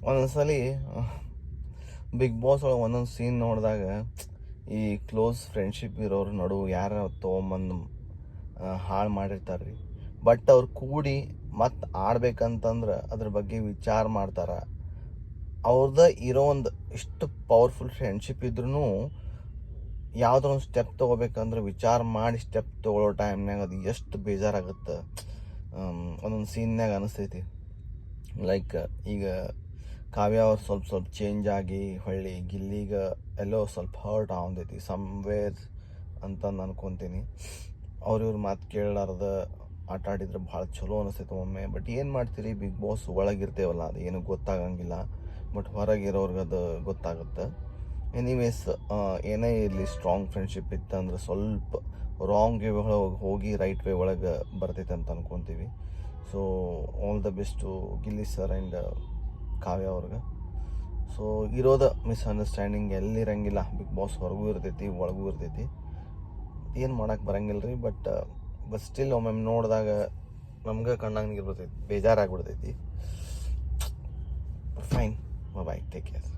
ಒಂದೊಂದ್ಸಲಿ big boss ಒಳಗೆ ಒಂದೊಂದು scene ನೋಡಿದಾಗ ಈ ಕ್ಲೋಸ್ ಫ್ರೆಂಡ್ಶಿಪ್ ಇರೋರು ನಡುವೆ ಯಾರು ತೊಗೊಂಬಂದು ಹಾಳು ಮಾಡಿರ್ತಾರೆ ರೀ. ಬಟ್ ಅವ್ರು ಕೂಡಿ ಮತ್ತು ಆಡ್ಬೇಕಂತಂದ್ರೆ ಅದ್ರ ಬಗ್ಗೆ ವಿಚಾರ ಮಾಡ್ತಾರೆ. ಅವ್ರದ್ದು ಇರೋ ಒಂದು ಇಷ್ಟು ಪವರ್ಫುಲ್ ಫ್ರೆಂಡ್ಶಿಪ್ ಇದ್ರೂ ಯಾವುದೋ ಒಂದು ಸ್ಟೆಪ್ ತೊಗೋಬೇಕಂದ್ರೆ ವಿಚಾರ ಮಾಡಿ ಸ್ಟೆಪ್ ತೊಗೊಳ್ಳೋ ಟೈಮ್ನಾಗ ಅದು ಎಷ್ಟು ಬೇಜಾರಾಗುತ್ತೆ. ಒಂದೊಂದು ಸೀನ್ಯಾಗ ಅನಿಸ್ತೈತಿ. ಲೈಕ್ ಈಗ ಕಾವ್ಯ ಅವ್ರು ಸ್ವಲ್ಪ ಚೇಂಜ್ ಆಗಿ ಹೊಳ್ಳಿ ಗಿಲ್ಲಿಗೆ ಎಲ್ಲೋ ಸ್ವಲ್ಪ ಹರ್ಟ್ ಆಗತೈತಿ ಸಮ್ವೇರ್ ಅಂತಂದು ಅನ್ಕೊತೀನಿ. ಇವ್ರ ಮಾತು ಕೇಳಲಾರ್ದ ಆಟ ಆಡಿದ್ರೆ ಭಾಳ ಚಲೋ ಅನಿಸ್ತೈತೆ ಒಮ್ಮೆ. ಬಟ್ ಏನು ಮಾಡ್ತೀರಿ, ಬಿಗ್ ಬಾಸ್ ಒಳಗಿರ್ತೇವಲ್ಲ, ಅದು ಏನೂ ಗೊತ್ತಾಗಂಗಿಲ್ಲ. ಬಟ್ ಹೊರಗಿರೋರ್ಗೆ ಅದು ಗೊತ್ತಾಗುತ್ತೆ. ಎನಿವೇಸ್, ಏನೇ ಇರಲಿ, ಸ್ಟ್ರಾಂಗ್ ಫ್ರೆಂಡ್ಶಿಪ್ ಇತ್ತಂದ್ರೆ ಸ್ವಲ್ಪ ರಾಂಗ್ ವೇ ಒಳಗೆ ಹೋಗಿ ರೈಟ್ ವೇ ಒಳಗೆ ಬರ್ತೈತೆ ಅಂತ ಅನ್ಕೊತೀವಿ. So all the best Gilli sir and Kavya ಅವ್ರಿಗೆ. ಸೊ ಇರೋದ ಮಿಸ್ಅಂಡರ್ಸ್ಟ್ಯಾಂಡಿಂಗ್ ಎಲ್ಲಿರಂಗಿಲ್ಲ. ಬಿಗ್ ಬಾಸ್ ಹೊರಗೂ ಇರ್ತೈತಿ, ಒಳಗೂ ಇರ್ತೈತಿ. ಏನು ಮಾಡೋಕ್ಕೆ ಬರಂಗಿಲ್ಲ ರೀ. ಬಟ್ ಸ್ಟಿಲ್ ಒಮ್ಮೊಮ್ಮೆ ನೋಡಿದಾಗ ನಮ್ಗೆ ಕಣ್ಣಂಗೆ ಇರ್ತೈತಿ, ಬೇಜಾರಾಗ್ಬಿಡ್ತೈತಿ. ಫೈನ್, ಬಾಯ್, ಟೇಕ್ ಕೇರ್.